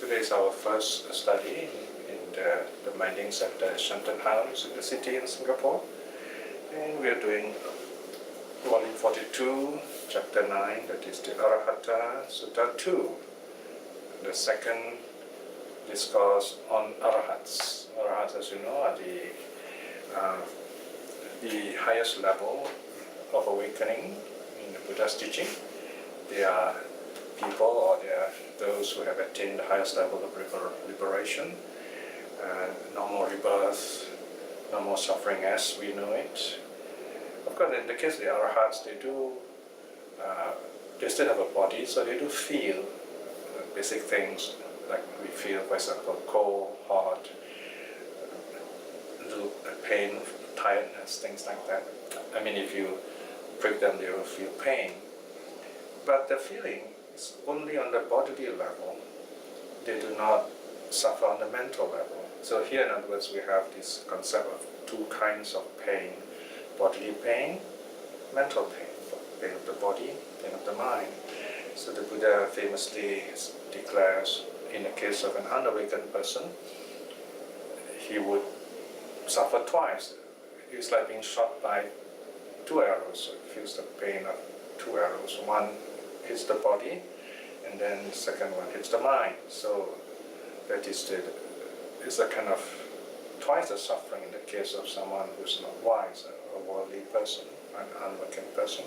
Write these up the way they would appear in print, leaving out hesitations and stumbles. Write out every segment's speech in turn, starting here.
Today is our first study in the Mining Center Shenton House in the city in Singapore. And we are doing volume 42, chapter 9, that is the Arahata Sutta 2, the second discourse on Arahats. Arahats, as you know, are the highest level of awakening in the Buddha's teaching. They are people, or they are those who have attained the highest level of liberation. No more rebirth, no more suffering as we know it. Of course, in the case of the Arahats, they still have a body, so they do feel basic things like we feel, for example, cold, hot, little pain, tiredness, things like that. I mean, if you prick them, they will feel pain. But the feeling is only on the bodily level. They do not suffer on the mental level. So here, in other words, we have this concept of two kinds of pain: bodily pain, mental pain, pain of the body, pain of the mind. So the Buddha famously declares, in the case of an unawakened person, he would suffer twice. It's like being shot by two arrows. So he feels the pain of two arrows. One hits the body, and then the second one hits the mind. So that is a kind of twice the suffering in the case of someone who's not wise, a worldly person, an unawakened person.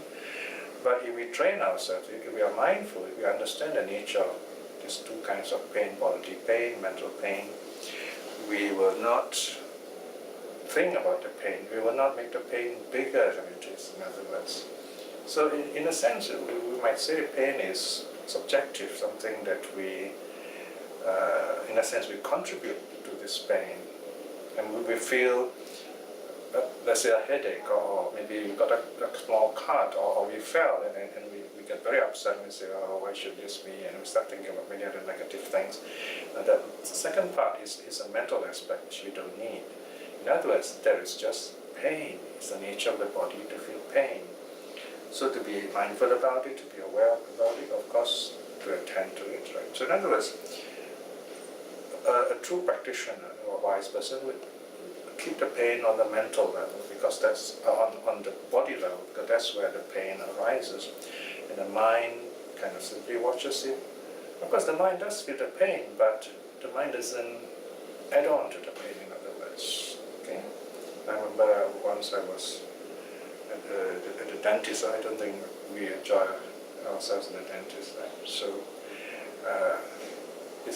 But if we train ourselves, if we are mindful, if we understand the nature of these two kinds of pain, bodily pain, mental pain, we will not think about the pain. We will not make the pain bigger than it is, in other words. So in a sense, we might say pain is subjective, something that we, in a sense, we contribute to this pain. And we feel, let's say, a headache, or maybe we got a small cut, or we fell, and we get very upset, and we say, oh, why should this be? And we start thinking about many other negative things. And the second part is a mental aspect which we don't need. In other words, there is just pain. It's the nature of the body to feel pain. So to be mindful about it, to be aware about it, of course, to attend to it, right? So in other words, a true practitioner or a wise person would keep the pain on the mental level, because that's on the body level, because that's where the pain arises. And the mind kind of simply watches it. Of course, the mind does feel the pain, but the mind doesn't add on to the pain, in other words. Okay? I remember once I was at the dentist. I don't think we enjoy ourselves in the dentist. Right? So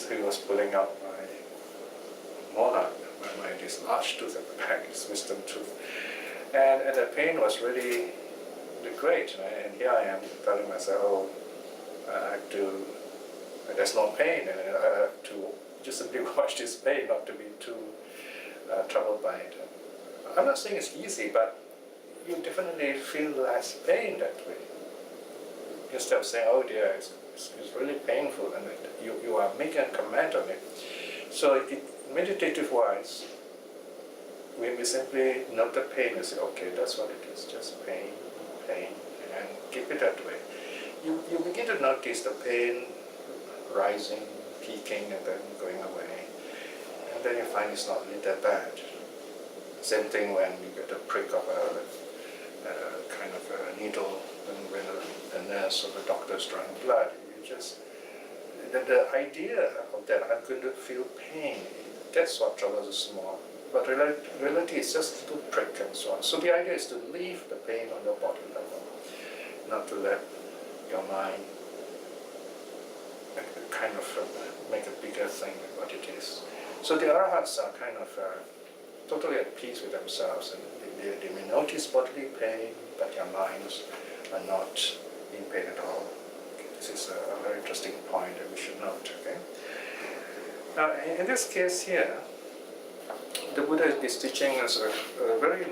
he was pulling out my molar, this large tooth at the back, this wisdom tooth. And the pain was really great. Right? And here I am telling myself, oh, I have to, there's no pain, and I have to just simply watch this pain, not to be too troubled by it. I'm not saying it's easy, but you definitely feel less pain that way. Instead of saying, oh dear, it's really painful, and you are making a comment on it. So meditative-wise, we simply note the pain and say, okay, that's what it is, just pain, and keep it that way. You begin to notice the pain rising, peaking, and then going away. And then you find it's not really that bad. Same thing when you get a prick of a kind of a needle, when the nurse or the doctor is drawing blood. You just, the idea of that, I'm going to feel pain, that's what troubles us more. But reality is just a little prick and so on. So the idea is to leave the pain on your body level, not to let your mind kind of make a bigger thing than what it is. So the Arahats are kind of totally at peace with themselves, and they may notice bodily pain, but their minds are not in pain at all. Okay, this is a very interesting point that we should note. Okay. Now, in this case here, the Buddha is teaching us a very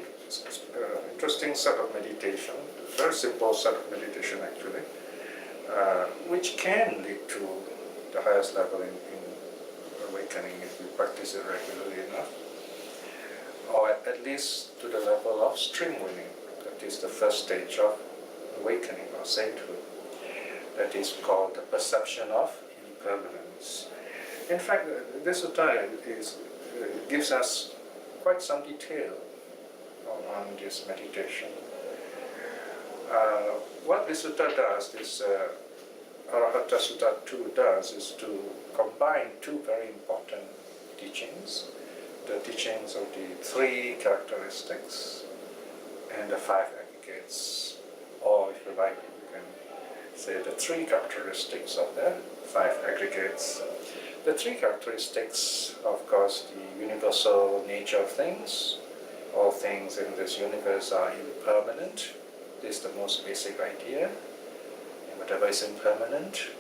interesting set of meditation, a very simple set of meditation actually, which can lead to the highest level in awakening if we practice it regularly enough, or at least to the level of stream winning. That is the first stage of awakening or sainthood. That is called the perception of impermanence. In fact, this sutta gives us quite some detail on this meditation. What this sutta does, this Arahata Sutta 2 does, is to combine two very important teachings, the teachings of the three characteristics and the five aggregates, or if you like, you can say the three characteristics of the five aggregates. The three characteristics, of course, the universal nature of things. All things in this universe are impermanent. This is the most basic idea. And whatever is impermanent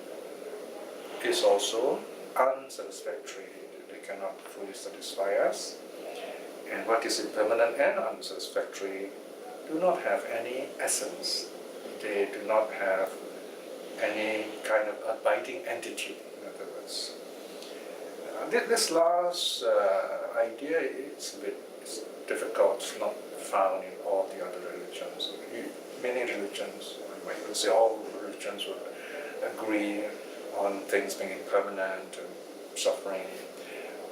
is also unsatisfactory. They cannot fully satisfy us. And what is impermanent and unsatisfactory do not have any essence. They do not have any kind of abiding entity, in other words. This last idea is a bit difficult, it's not found in all the other religions. Many religions, you might say all religions would agree on things being impermanent and suffering.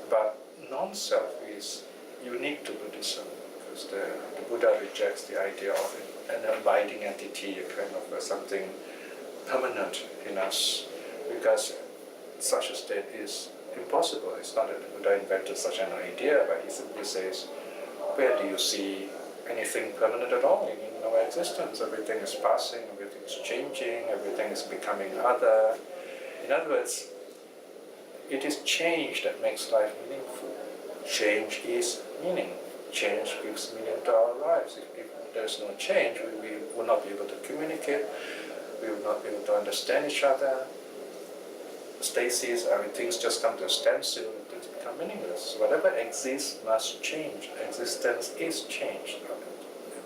But non-self is unique to Buddhism, because the Buddha rejects the idea of an abiding entity, a kind of something permanent in us, because such a state is impossible. It's not that the Buddha invented such an idea, but he simply says, where do you see anything permanent at all in our existence? Everything is passing, everything is changing, everything is becoming other. In other words, it is change that makes life meaningful. Change is meaning. Change gives meaning to our lives. If there is no change, we will not be able to communicate, we will not be able to understand each other. Stasis, things just come to a standstill, things become meaningless. Whatever exists must change. Existence is change.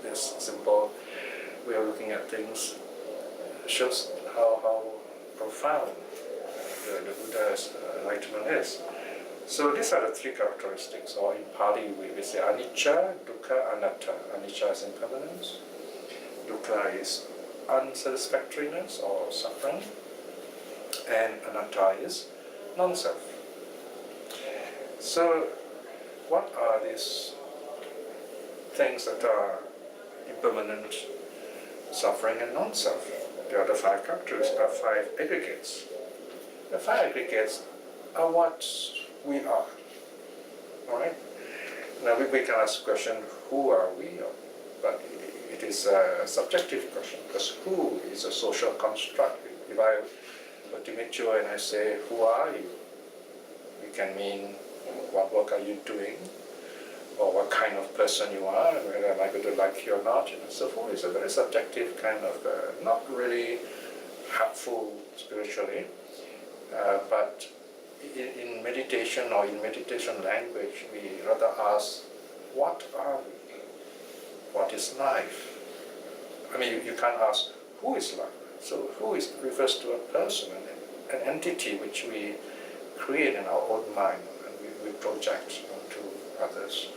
This simple way of looking at things shows how profound the Buddha's enlightenment is. So these are the three characteristics, or in Pali we say anicca, dukkha, anatta. Anicca is impermanence, dukkha is unsatisfactoriness or suffering, and anatta is non-self. So what are these things that are impermanent, suffering, and non-self? There are the five characteristics, five aggregates. The five aggregates are what we are. All right? Now we can ask the question, who are we? But it is a subjective question, because who is a social construct. If I were to meet you and I say, who are you? It can mean, what work are you doing? Or what kind of person you are, and whether am I going to like you or not. So who is a very subjective kind of, not really helpful spiritually, but in meditation or in meditation language, we rather ask, what are we? What is life? I mean, you can't ask, who is life? So who is refers to a person, an entity which we create in our own mind and we project onto others.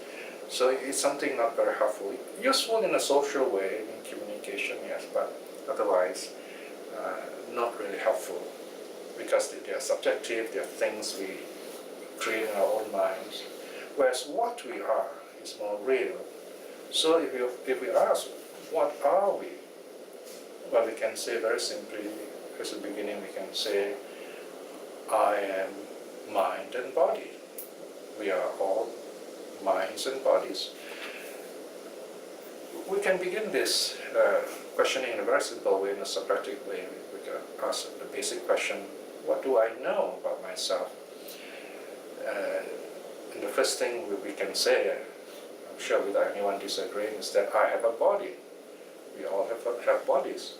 So it's something not very helpful. Useful in a social way, in communication, yes, but otherwise not really helpful, because they are subjective, they are things we create in our own minds. Whereas what we are is more real. So if we ask, what are we? Well, we can say very simply, as a beginning, we can say, I am mind and body. We are all minds and bodies. We can begin this questioning in a very simple way, in a Socratic way. We can ask the basic question, what do I know about myself? And the first thing we can say, I'm sure without anyone disagreeing, is that I have a body. We all have bodies,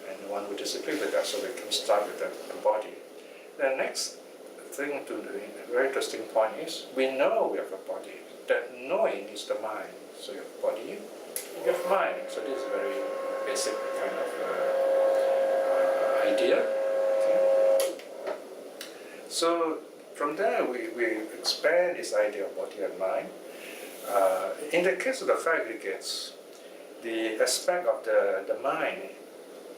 and no one would disagree with that, so we can start with the body. The next thing to do, a very interesting point is, we know we have a body. That knowing is the mind. So you have body, you have mind. So this is a very basic kind of idea. Okay. So from there we expand this idea of body and mind. In the case of the five aggregates, the aspect of the mind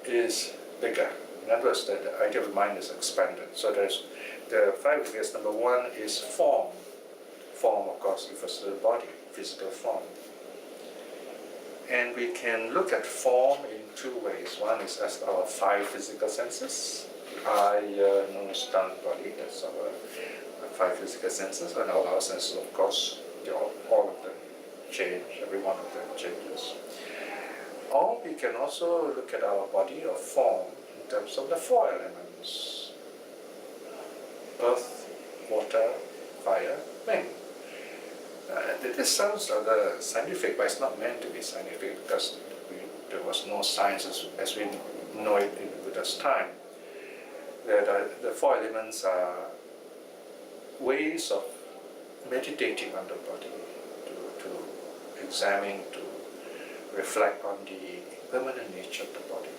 is bigger. In other words, the idea of mind is expanded. So there's the 5 aggregates. Number 1 is form. Form, of course, refers to the body, physical form. And we can look at form in 2 ways. One is as our 5 physical senses. Eye, nose, tongue, body. That's our 5 physical senses. And all our senses, of course, all of them change. Every one of them changes. Or we can also look at our body or form in terms of the 4 elements: earth, water, fire, wind. This sounds rather scientific, but it's not meant to be scientific because there was no science as we know it in Buddha's time. The 4 elements are ways of meditating on the body, to examine, to reflect on the impermanent nature of the body.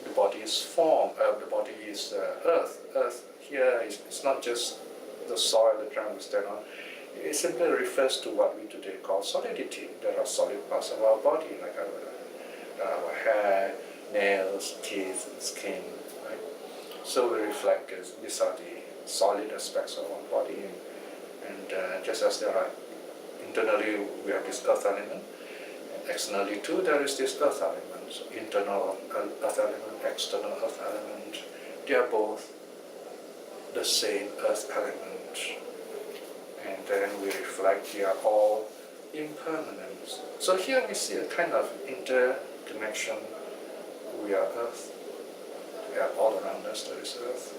The body is form, the body is earth. Earth here is not just the soil, the ground we stand on. It simply refers to what we today call solidity. There are solid parts of our body, like our hair, nails, teeth, and skin. Right? So we reflect these are the solid aspects of our body. And just as there are internally, we have this earth element, and externally too, there is this earth element. So internal earth element, external earth element. They are both the same earth element. And then we reflect, they are all impermanent. So here we see a kind of interconnection. We are earth. We are all around us, there is earth.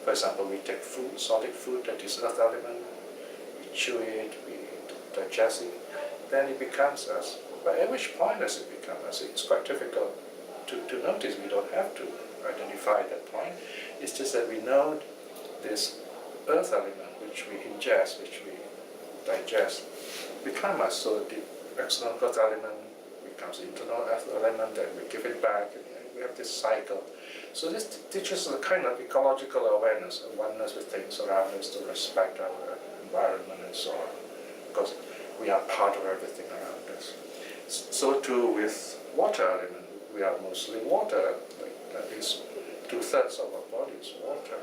For example, we take food, solid food, that is earth element. We chew it, we digest it, then it becomes us. But at which point does it become us? It's quite difficult to notice. We don't have to identify that point. It's just that we know this earth element, which we ingest, which we digest, become us. So the external earth element becomes the internal earth element, then we give it back, and we have this cycle. So this teaches a kind of ecological awareness, a oneness with things around us, to respect our environment and so on, because we are part of everything around us. So too with water element. We are mostly water, like at least 2/3 of our body is water.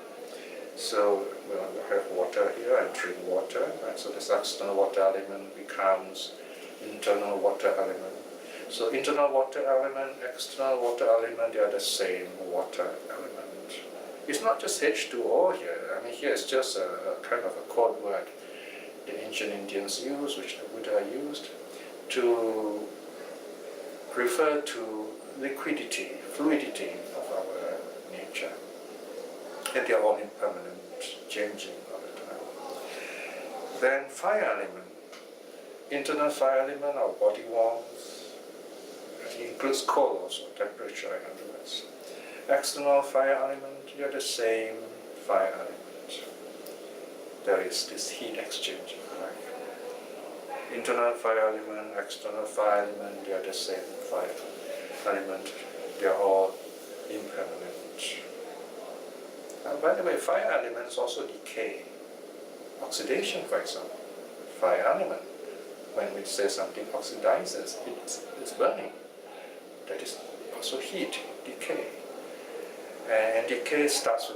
So we have water here and drink water, right? So this external water element becomes internal water element. So internal water element, external water element, they are the same water element. It's not just H2O here. I mean, here it's just a kind of a code word the ancient Indians used, which the Buddha used, to refer to liquidity, fluidity of our nature. And they are all impermanent, changing all the time. Then fire element. Internal fire element, our body warms. It includes cold also, temperature in other words. External fire element, they are the same fire element. There is this heat exchanging, right? Internal fire element, external fire element, they are the same fire element. They are all impermanent. By the way, fire elements also decay. Oxidation, for example. Fire element, when we say something oxidizes, it's burning. That is also heat, decay. And decay starts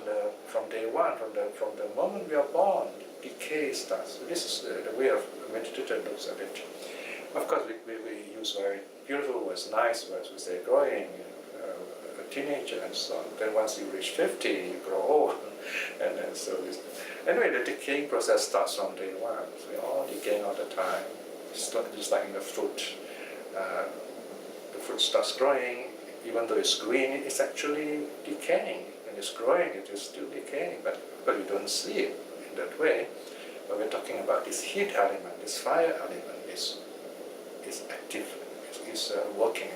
from day one, from the moment we are born, decay starts. So this is the way of meditator looks at it. Of course, we use very beautiful words, nice words. We say growing, a teenager and so on. Then once you reach 50, you grow old. And then so this. Anyway, the decaying process starts from day one. So we're all decaying all the time. It's just like in the fruit. The fruit starts growing. Even though it's green, it's actually decaying. When it's growing, it is still decaying, but we don't see it in that way. But we're talking about this heat element, this fire element is active, is working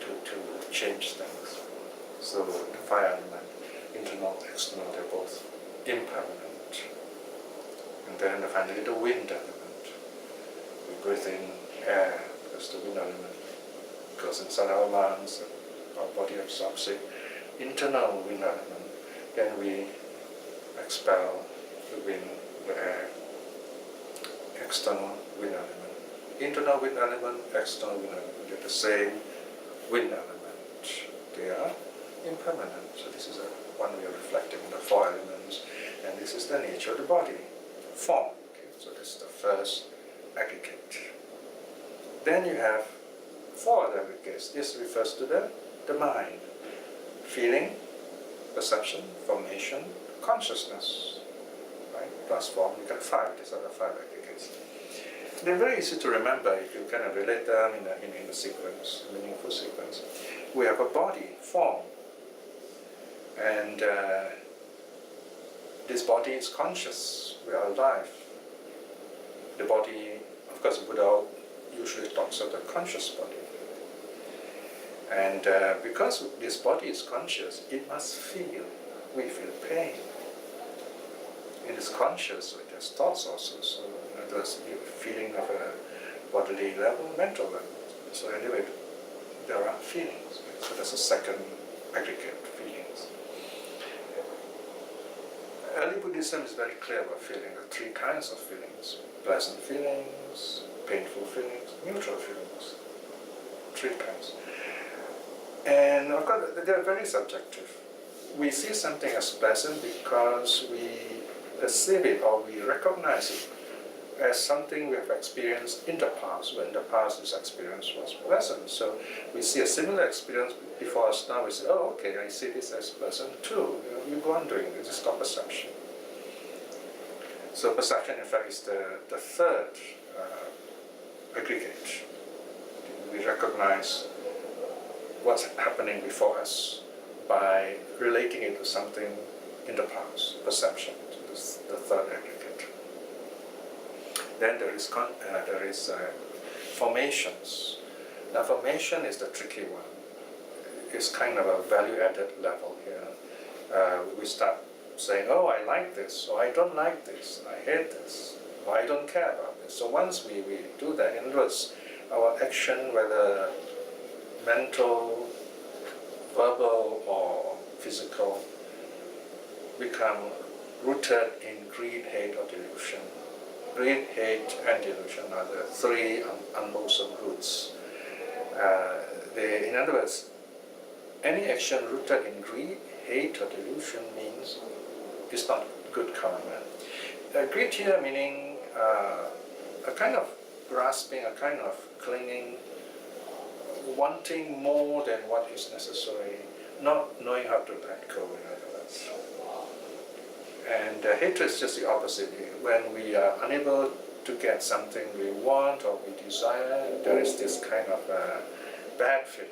to change things. So the fire element, internal, external, they're both impermanent. And then finally the wind element. We breathe in air because the wind element goes inside our lungs, and our body absorbs it. Internal wind element. Then we expel the wind, the air. External wind element. Internal wind element, external wind element. They're the same wind element. They are impermanent. So this is one way of reflecting the four elements, and this is the nature of the body, form. Okay? So this is the first aggregate. Then you have four other aggregates. This refers to the mind, feeling, perception, formation, consciousness. Right? Plus form, you get five. These are the five aggregates. They're very easy to remember if you kind of relate them in a sequence, a meaningful sequence. We have a body, form, and this body is conscious. We are alive. The body, of course, Buddha usually talks of the conscious body. And because this body is conscious, it must feel. We feel pain. It is conscious, so it has thoughts also. So there's a feeling of a bodily level, mental level. So anyway, there are feelings. So that's a second aggregate, feelings. Early Buddhism is very clear about feeling. There are three kinds of feelings: pleasant feelings, painful feelings, neutral feelings. Three kinds. And of course, they are very subjective. We see something as pleasant because we perceive it or we recognize it as something we have experienced in the past, when the past this experience was pleasant. So we see a similar experience before us now, we say, oh, okay, I see this as pleasant too. You go on doing this. It's called perception. So perception, in fact, is the third aggregate. We recognize what's happening before us by relating it to something in the past, perception. So this is the third aggregate. Then there is formations. Now formation is the tricky one. It's kind of a value-added level here. We start saying, oh, I like this, or I don't like this, I hate this, or I don't care about this. So once we do that, in other words, our action, whether mental, verbal, or physical, become rooted in greed, hate, or delusion. Greed, hate, and delusion are the three unwholesome roots. In other words, any action rooted in greed, hate, or delusion means it's not good karma. Greed here meaning a kind of grasping, a kind of clinging, wanting more than what is necessary, not knowing how to let go, in other words. And hatred is just the opposite. When we are unable to get something we want or we desire, there is this kind of bad feeling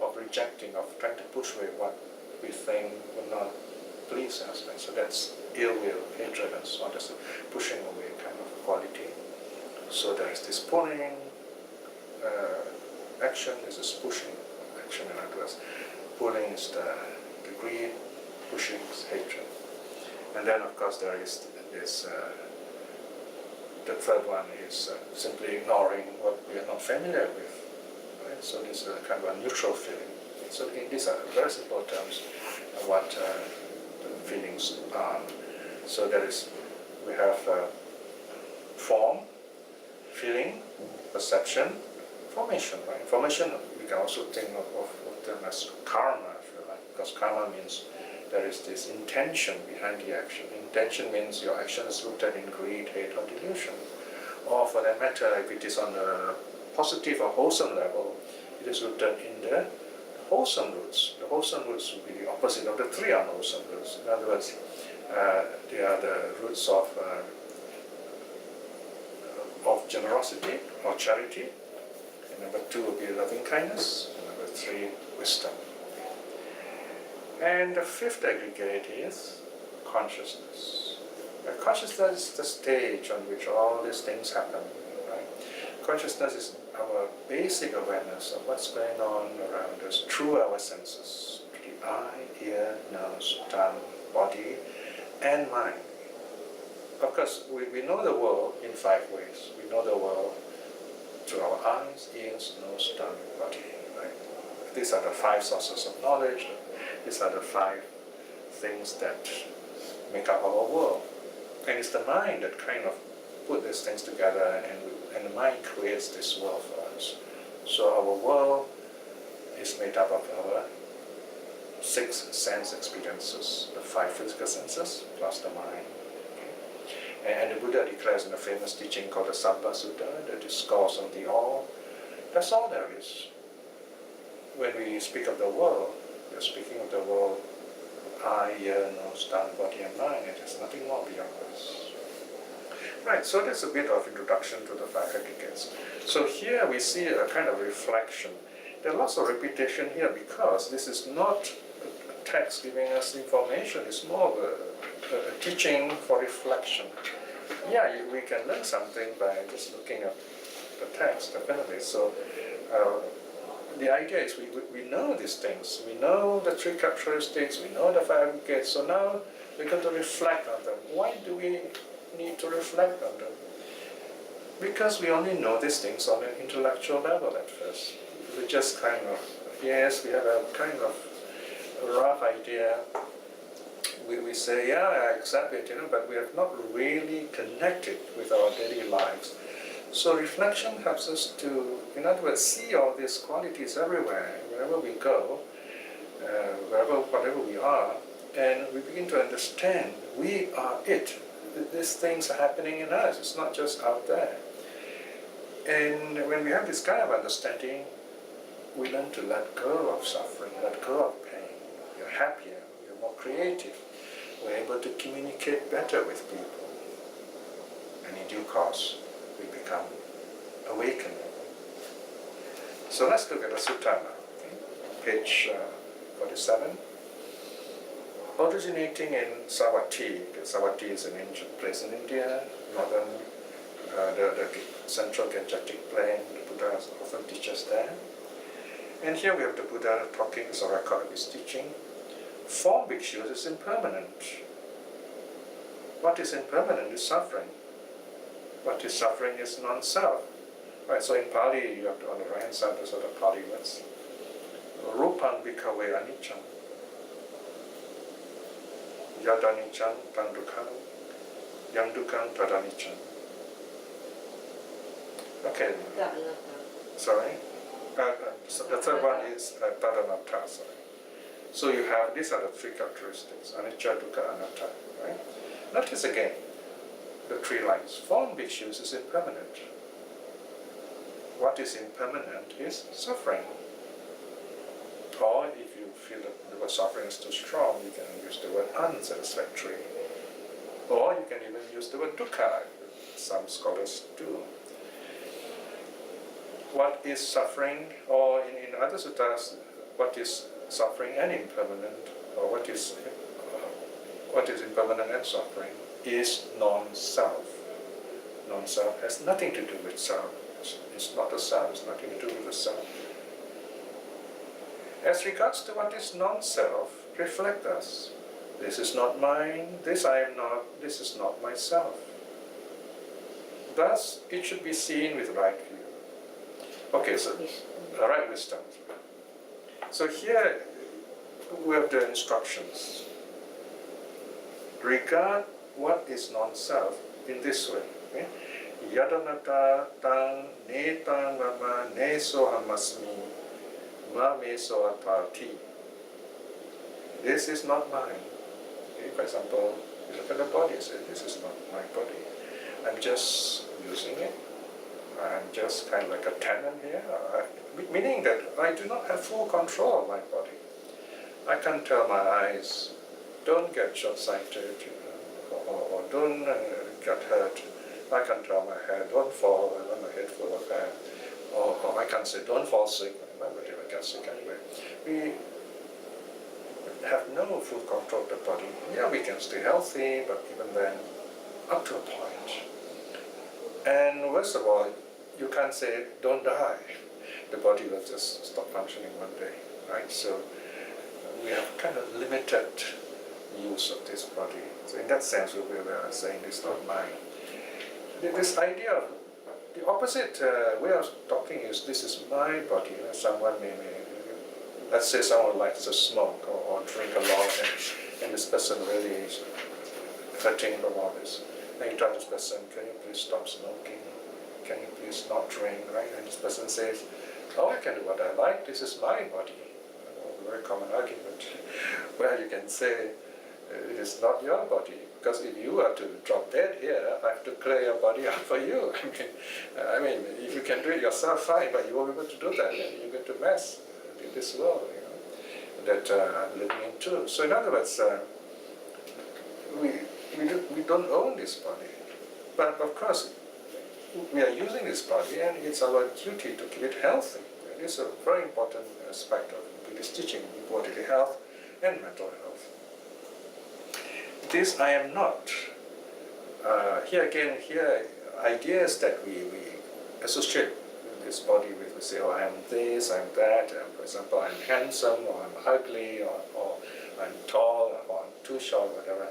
of rejecting, of trying to push away what we think will not please us. Right? So that's ill will, hatred, and so on. That's a pushing away kind of quality. So there is this pulling action, is this pushing action, in other words. Pulling is the greed, pushing is hatred. And then, of course, there is this, the third one is simply ignoring what we are not familiar with. Right? So this is a kind of a neutral feeling. So these are very simple terms of what the feelings are. So we have form, feeling, perception, formation. Right? Formation, we can also think of them as karma, if you like, because karma means there is this intention behind the action. Intention means your action is rooted in greed, hate, or delusion. Or for that matter, if it is on a positive or wholesome level, it is rooted in the wholesome roots. The wholesome roots would be the opposite of the three unwholesome roots. In other words, they are the roots of generosity or charity. And number two would be loving kindness. And number three, wisdom. And the fifth aggregate is consciousness. Consciousness is the stage on which all these things happen. Right? Consciousness is our basic awareness of what's going on around us through our senses, through the eye, ear, nose, tongue, body, and mind. Of course, we know the world in five ways. We know the world through our eyes, ears, nose, tongue, body. Right? These are the five sources of knowledge. These are the five things that make up our world. And it's the mind that kind of put these things together, and the mind creates this world for us. So our world is made up of our 6 sense experiences, the 5 physical senses plus the mind. Okay? And the Buddha declares in a famous teaching called the Arahata Sutta, the Discourse on the All. That's all there is. When we speak of the world, we're speaking of the world of eye, ear, nose, tongue, body and mind, and there's nothing more beyond this. Right, so that's a bit of introduction to the 5 aggregates. So here we see a kind of reflection. There are lots of repetition here because this is not a text giving us information, it's more of a teaching for reflection. Yeah, we can learn something by just looking at the text, definitely. So the idea is we know these things, we know the 3 characteristics, we know the 5 aggregates, so now we're going to reflect on them. Why do we need to reflect on them? Because we only know these things on an intellectual level at first. We just kind of, yes, we have a kind of rough idea. We say, yeah, I accept it, but we have not really connected with our daily lives. So reflection helps us to, in other words, see all these qualities everywhere, wherever we go, whatever we are, and we begin to understand we are it. These things are happening in us, it's not just out there. And when we have this kind of understanding, we learn to let go of suffering, let go of pain. You're happier, you're more creative, we're able to communicate better with people. And in due course, we become awakened. So let's look at the sutta now, okay? Page 47. Originating in Savatthi, because Savatthi is an ancient place in India, northern, the central Gangetic plain, the Buddha often teaches there. And here we have the Buddha talking as a record of his teaching. For bhikshus is impermanent. What is impermanent is suffering. What is suffering is non-self. Right, so in Pali, you have to, on the right hand side, those are the Pali words. Rupan bhikkhave aniccan. Yad aniccan tan dukkhaṃ. Yang dukkhaṃ tad aniccan. Okay. Sorry? So the third one is Arahatā, sorry. So you have, these are the 3 characteristics, anicca, dukkha, anatta, right? Notice again, the 3 lines. Form bhikshus is impermanent. What is impermanent is suffering. Or if you feel that the word suffering is too strong, you can use the word unsatisfactory. Or you can even use the word dukkha, some scholars do. What is suffering, or in other suttas, what is suffering and impermanent, or what is impermanent and suffering, is non-self. Non-self has nothing to do with self. It's not a self, it's nothing to do with the self. As regards to what is non-self, reflect us. This is not mine, this I am not, this is not myself. Thus, it should be seen with right view. Okay, so right wisdom. So here we have the instructions. Regard what is non-self in this way. Okay? Yadanata tang ne tang mama ne sohamasmi ma me soapati. This is not mine. Okay? For example, you look at the body and say, this is not my body. I'm just using it. I'm just kind of like a tenant here, meaning that I do not have full control of my body. I can't tell my eyes, don't get short-sighted, or don't get hurt. I can tell my hair, don't fall, I have my head full of hair. Or I can say, don't fall sick, nobody ever gets sick anyway. We have no full control of the body. Yeah, we can stay healthy, but even then, up to a point. And worst of all, you can't say, don't die. The body will just stop functioning one day, right? So we have kind of limited use of this body. So in that sense, we were saying this is not mine. This idea of the opposite way of talking is this is my body. Someone may let's say someone likes to smoke or drink a lot, and this person really is hurting from all this. And you tell this person, can you please stop smoking? Can you please not drink, right? And this person says, oh, I can do what I like, this is my body. a very common argument, where you can say it is not your body, because if you are to drop dead here, I have to clear your body out for you. I mean, if you can do it yourself, fine, but you won't be able to do that, and you're going to mess in this world, that I'm living in too. So in other words, we don't own this body, but of course we are using this body, and it's our duty to keep it healthy. It is a very important aspect of Buddhist teaching, bodily health and mental health. This I am not. Here ideas that we associate this body with, we say, oh, I am this, I'm that. For example, I'm handsome, or I'm ugly, or I'm tall, or I'm too short, whatever.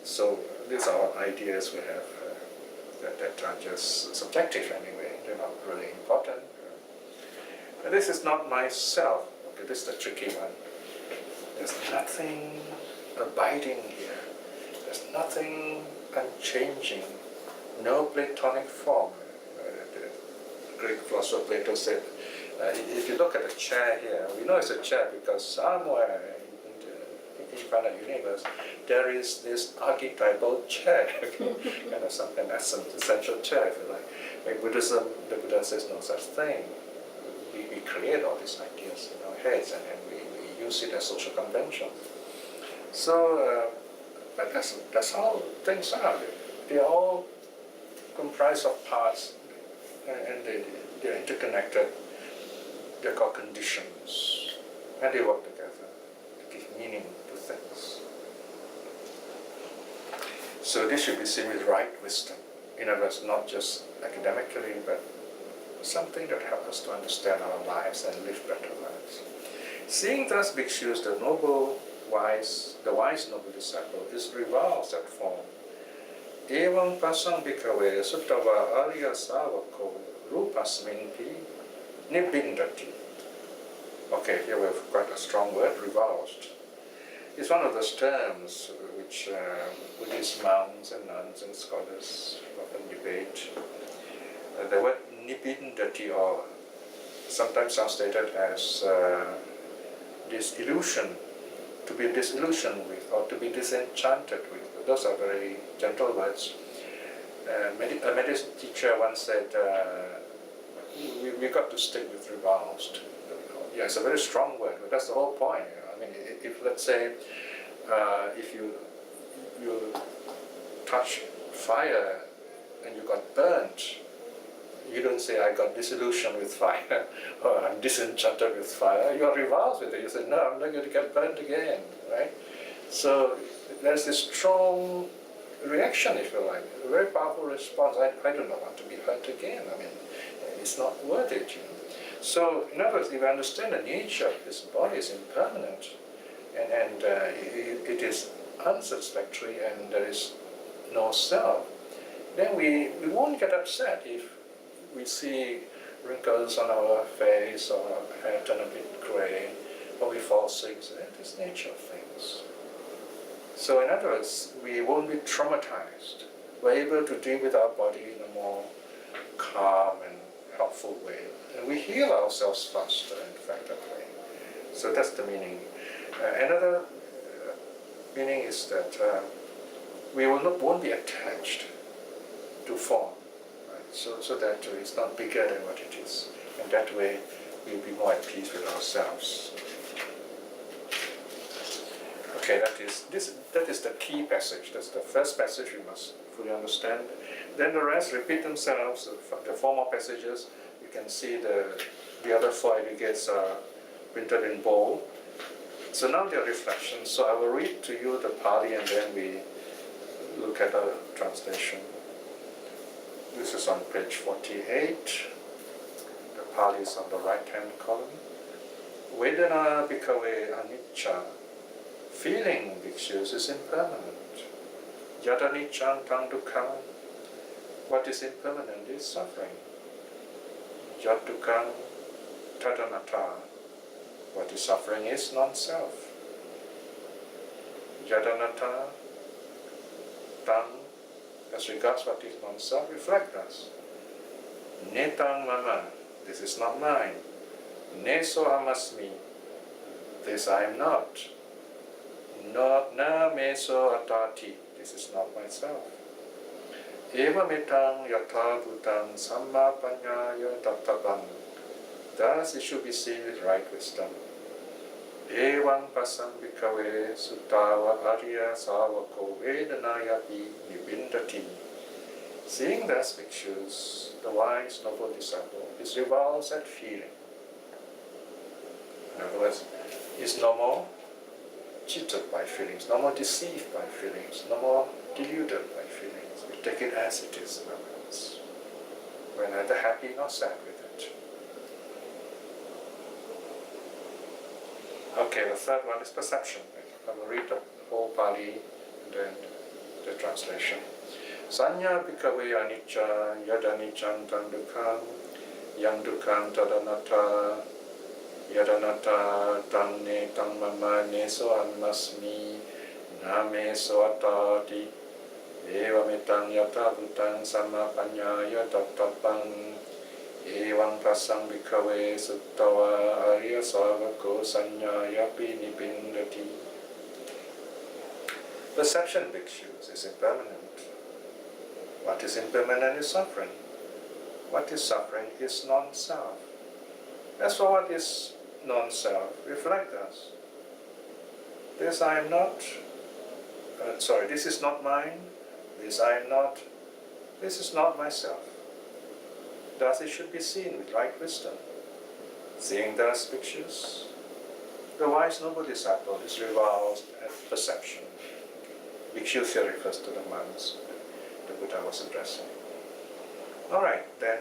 So these are ideas we have that are just subjective anyway. They're not really important. And this is not myself. Okay, this is the tricky one. There's nothing abiding here. There's nothing unchanging. No Platonic form. The Greek philosopher Plato said, if you look at the chair here, we know it's a chair because somewhere in the infinite universe there is this archetypal chair, kind of something that's an essential chair, if you like. In Buddhism, the Buddha says no such thing. We create all these ideas in our heads, and we use it as social convention. So, but that's how things are. They're all comprised of parts, and they're interconnected. They're called conditions, and they work together to give meaning to things. So this should be seen with right wisdom. In other words, not just academically, but something that helps us to understand our lives and live better lives. Seeing thus bhikshus, the wise noble disciple, is revolves at form. Evam pasam bhikkhave suttava arya savako rupasminti nibbindati. Okay, here we have quite a strong word, revolved. It's one of those terms which Buddhist monks and nuns and scholars often debate. The word nibbindati, or sometimes translated as disillusion, to be disillusioned with, or to be disenchanted with. Those are very gentle words. A Methodist teacher once said, we got to stick with revulsed. Yeah, it's a very strong word, but that's the whole point. I mean, if let's say, if you touch fire and you got burnt, you don't say, I got disillusioned with fire, or I'm disenchanted with fire. You are revulsed with it. You say, no, I'm not going to get burnt again, right? So there's this strong reaction, if you like, a very powerful response. I do not want to be hurt again. I mean, it's not worth it, So, in other words, if we understand the nature of this body is impermanent, and it is unsatisfactory, and there is no self, then we won't get upset if we see wrinkles on our face, or our hair turn a bit grey, or we fall sick. So that is nature of things. So in other words, we won't be traumatized. We're able to deal with our body in a more calm and helpful way. And we heal ourselves faster, in fact, that way. So that's the meaning. Another meaning is that we won't be attached to form. So that it's not bigger than what it is. And that way we'll be more at peace with ourselves. Okay, that is the key passage. That's the first passage we must fully understand. Then the rest repeat themselves. The 4 more passages, you can see the other 4 aggregates are printed in bold. So now they are reflections. So I will read to you the Pali, and then we look at the translation. This is on page 48. The Pali is on the right-hand column. Vedana bhikkhave anicca. Feeling, bhikshus, is impermanent. Yad aniccaṃ taṃ dukkham. What is impermanent is suffering. Yad dukkham tad anattā. What is suffering is non-self. Yad anattā taṃ. As regards what is non-self, reflect us. Netang mama, this is not mine. Neso amasmi, This I am not. Na me so atati. This is not myself. Eva metang yatha bhutang samma panyaya dattavam. Thus it should be seen with right wisdom. Evam pasam bhikkhave suttava arya savako vedanayapi nibindati. Seeing thus bhikshus, the wise noble disciple is revolves at feeling. In other words, is no more cheated by feelings, no more deceived by feelings, no more deluded by feelings. We take it as it is, in other words. We're neither happy nor sad with it. Okay, the third one is perception. I will read the whole Pali and then the translation. Sanya bhikkhave anicca yadaniccaṃ tam dukkham yang dukkham tadanatta yadanatta tanne tam mama neso anmasmi name so atati evametang yatha bhutang samapanyaya tattapang evam prasang bhikkhave suttava arya savako sanyayapi nibindati. Perception, bhikshus, is impermanent. What is impermanent is suffering. What is suffering is non-self. As for what is non-self, reflect us. This I am not, this is not mine, this I am not, this is not myself. Thus it should be seen with right wisdom. Seeing thus bhikshus, the wise noble disciple is revolved at perception. Bhikshu here refers to the monks the Buddha was addressing. Alright, then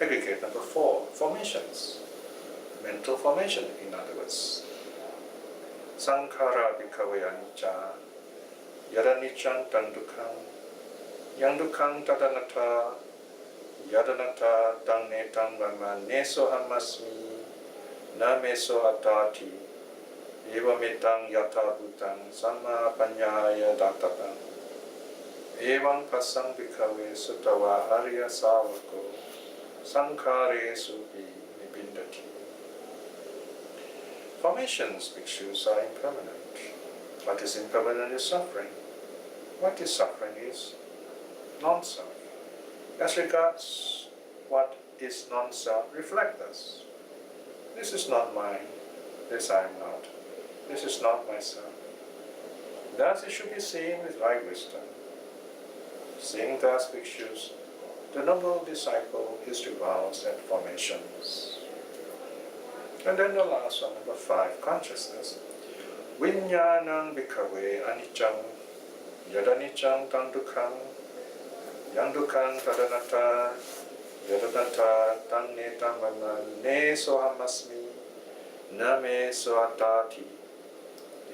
aggregate number 4, formations. Mental formation, in other words. Sankhara bhikkhave anicca yadaniccaṃ tam dukkham yang dukkham tadanatta yadanatta tam netam brahma neso hamasmi na meso atati evametang yatha bhutang samma panyaya dattapam. Evam pasang bhikkhave suttava arya savako sankhare supi nibindati. Formations, bhikshus, are impermanent. What is impermanent is suffering. What is suffering is non-self. As regards what is non-self, reflect this. This is not mine. This I am not. This is not myself. Thus it should be seen with right wisdom. Seeing thus bhikshus, the noble disciple is revolves at formations. And then the last one, number 5, consciousness. Viññānaṃ bhikkhave aniccaṃ yadaniccaṃ tam dukkham yang dukkham tadanatta yadanatta tam netam mama ne sohamasmi na me sohatati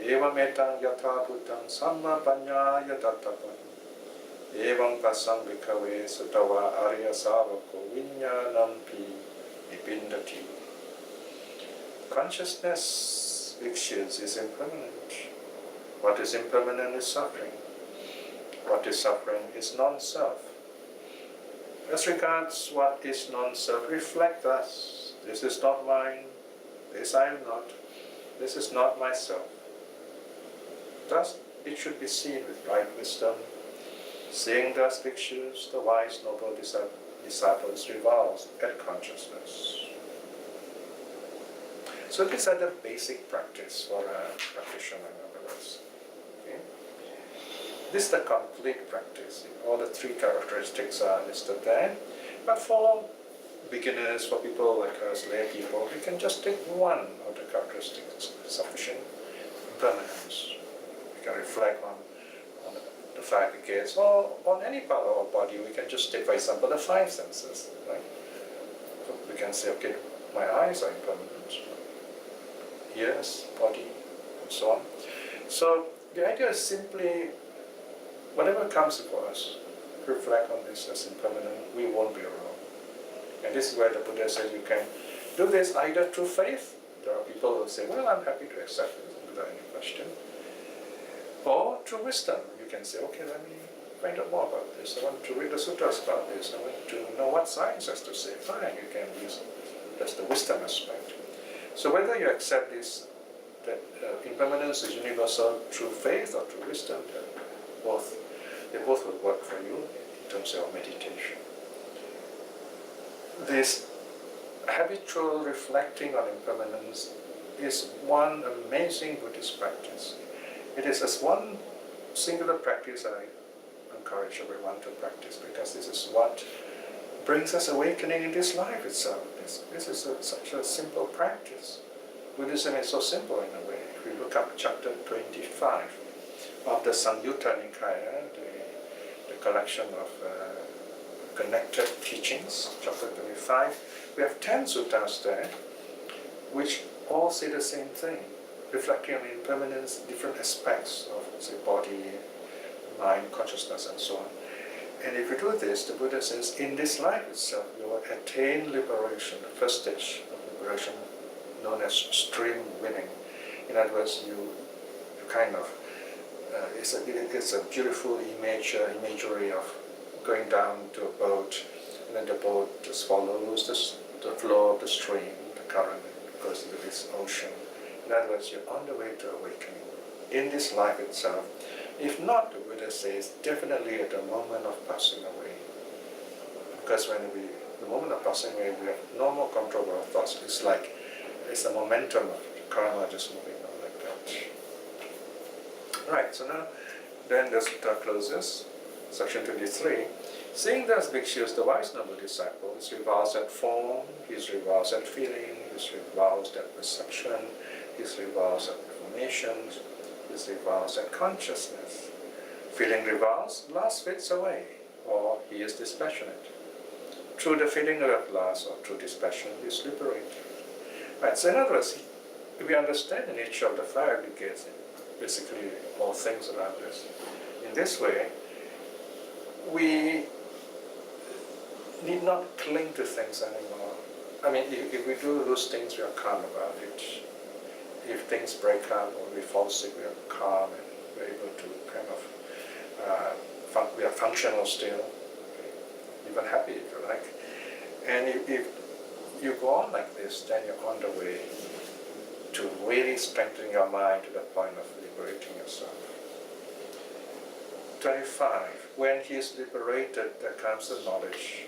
evametang yatha bhutang samma panyaya dattapam. Evam pasam bhikkhave suttava arya savako viññānaṃ nibindati. Consciousness, bhikshus, is impermanent. What is impermanent is suffering. What is suffering is non-self. As regards what is non-self, reflect thus. This is not mine. This I am not. This is not myself. Thus it should be seen with right wisdom. Seeing thus bhikshus, the wise noble disciples revolves at consciousness. So these are the basic practice for a practitioner, in other words. Okay? This is the complete practice. All the 3 characteristics are listed there. But for beginners, for people like us, lay people, we can just take one of the characteristics sufficient. Impermanence. We can reflect on the 5 aggregates, or on any part of our body. We can just take, for example, the 5 senses. Right? So we can say, okay, my eyes are impermanent. Ears, body, and so on. So the idea is simply, whatever comes before us, reflect on this as impermanent, we won't be wrong. And this is where the Buddha says you can do this either through faith. There are people who say, well, I'm happy to accept this without any question. Or through wisdom. You can say, okay, let me find out more about this. I want to read the sutras about this. I want to know what science has to say. Fine, you can use, that's the wisdom aspect. So whether you accept this that impermanence is universal through faith or through wisdom. They both will work for you in terms of meditation. This habitual reflecting on impermanence is one amazing Buddhist practice. It is as one singular practice I encourage everyone to practice, because this is what brings us awakening in this life itself. This is such a simple practice. Buddhism is so simple in a way. If we look up chapter 25 of the Samyutta Nikaya, the collection of connected teachings, chapter 25, we have 10 suttas there, which all say the same thing, reflecting on impermanence, different aspects of, say, body, mind, consciousness, and so on. And if you do this, the Buddha says, in this life itself, you will attain liberation, the first stage of liberation, known as stream winning. In other words, you kind of, it's a beautiful imagery of going down to a boat, and then the boat just follows the flow of the stream, the current, and goes into this ocean. In other words, you're on the way to awakening in this life itself. If not, the Buddha says, definitely at the moment of passing away. Because the moment of passing away, we have no more control over our thoughts. It's like, it's the momentum of karma just moving on like that. Right, so now, then the sutta closes, section 23. Seeing thus bhikshus, the wise noble disciple, is revolves at form, he is revolves at feeling, he is revolves at perception, he is revolves at formations, he is revolves at consciousness. Feeling revolves, lust fades away, or he is dispassionate. Through the feeling of lust or through dispassion, he is liberated. Right, so in other words, if we understand the nature of the five aggregates, basically all things around us, in this way, we need not cling to things anymore. I mean, if we do those things, we are calm about it. If things break up or we fall sick, we are calm and we're able to kind of, we are functional still, okay? Even happy if you like. And if you go on like this, then you're on the way to really strengthening your mind to the point of liberating yourself. 25. When he is liberated, there comes the knowledge.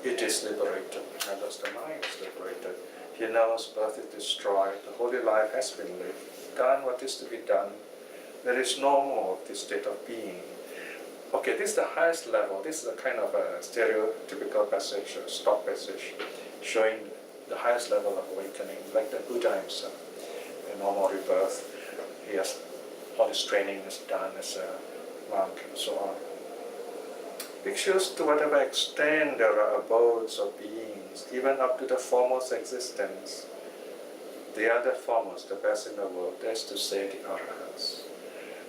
It is liberated. In other words, the mind is liberated. He knows birth is destroyed, the holy life has been lived, done what is to be done. There is no more of this state of being. Okay, this is the highest level. This is a kind of a stereotypical passage, a stock passage, showing the highest level of awakening, like the Buddha himself. In normal rebirth, he has all his training is done as a monk and so on. Bhikshus, to whatever extent there are abodes of beings, even up to the foremost existence, they are the foremost, the best in the world. That's to say, the Arahats.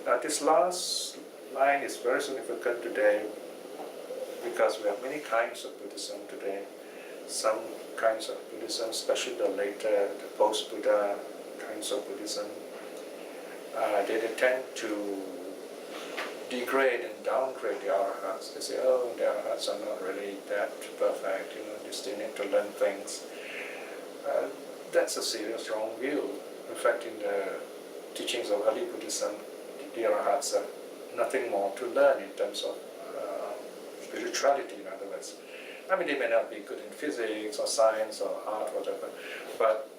Now, this last line is very significant today because we have many kinds of Buddhism today. Some kinds of Buddhism, especially the later, the post-Buddha kinds of Buddhism, they tend to degrade and downgrade the Arahats. They say, oh, the Arahats are not really that perfect, they still need to learn things. That's a serious wrong view. In fact, in the teachings of early Buddhism, the Arahats have nothing more to learn in terms of spirituality, in other words. I mean, they may not be good in physics or science or art, whatever, but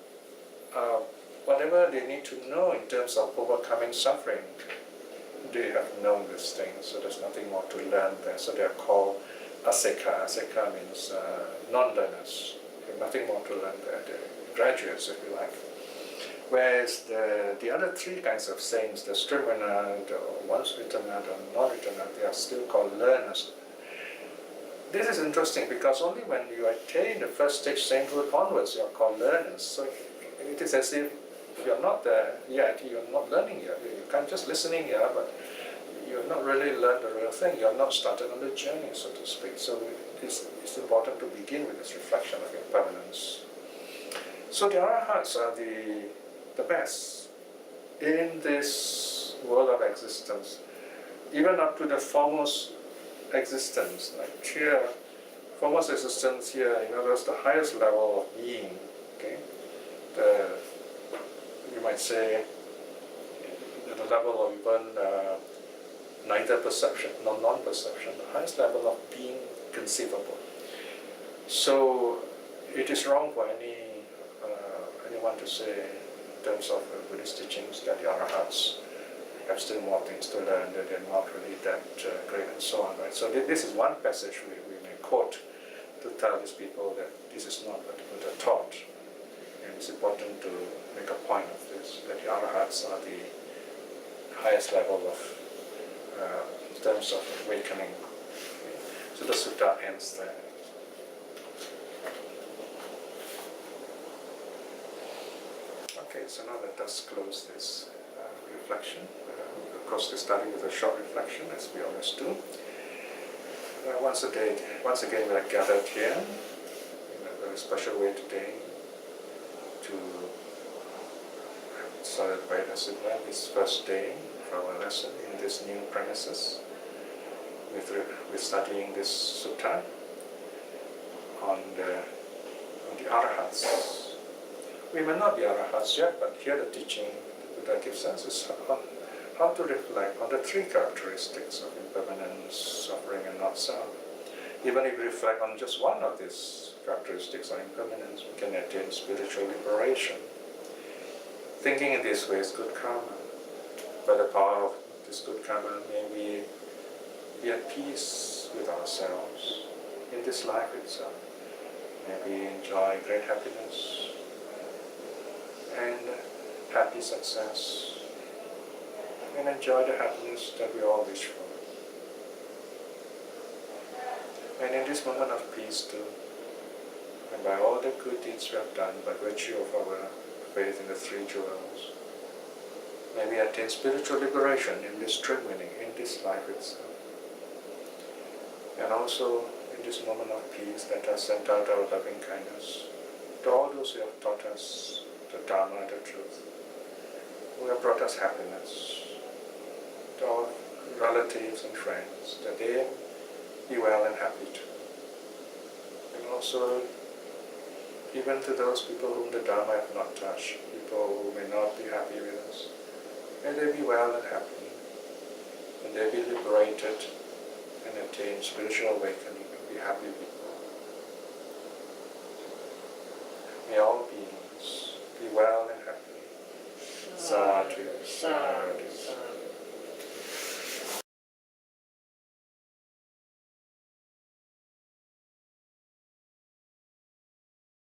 whatever they need to know in terms of overcoming suffering, they have known these things, so there's nothing more to learn there. So they're called aseka. Aseka means non-learners. There's nothing more to learn there. They're graduates, if you like. Whereas the other three kinds of saints, the streamlined, or once returned, or non-returned, they are still called learners. This is interesting because only when you attain the first stage sainthood onwards, you are called learners. So it is as if you're not there yet, you're not learning yet. You're kind of just listening here, but you've not really learned the real thing. You're not started on the journey, so to speak. So it's important to begin with this reflection of impermanence. So the Arahats are the best in this world of existence, even up to the foremost existence. Like here, foremost existence here, in other words, the highest level of being. Okay, you might might say, at the level of even neither perception nor non-perception, the highest level of being conceivable. So it is wrong for anyone to say, in terms of Buddhist teachings, that the Arahats have still more things to learn, that they're not really that great, and so on. Right? So this is one passage we may quote to tell these people that this is not what the Buddha taught. And it's important to make a point of this, that the Arahats are the highest level of, in terms of awakening. Okay? So the sutta ends there. Okay, so now let us close this reflection. Of course, we started with a short reflection, as we always do. Once again, we are gathered here in a very special way today to celebrate, as it were, this first day of our lesson in this new premises, with studying this sutta on the Arhats. We may not be Arahats yet, but here the teaching the Buddha gives us is on how to reflect on the three characteristics of impermanence, suffering, and not self. Even if we reflect on just one of these characteristics of impermanence, we can attain spiritual liberation. Thinking in this way is good karma. By the power of this good karma, may we be at peace with ourselves in this life itself. May we enjoy great happiness and happy success, and enjoy the happiness that we all wish for. And in this moment of peace too, and by all the good deeds we have done by virtue of our faith in the three jewels, may we attain spiritual liberation in this dream winning, in this life itself. And also in this moment of peace, let us send out our loving kindness to all those who have taught us the Dharma, the truth, who have brought us happiness, to our relatives and friends, that they be well and happy too. And also even to those people whom the Dharma have not touched, people who may not be happy with us, may they be well and happy, and they be liberated and attain spiritual awakening and be happy people. May all beings be well and happy. Sadhu, sadhu.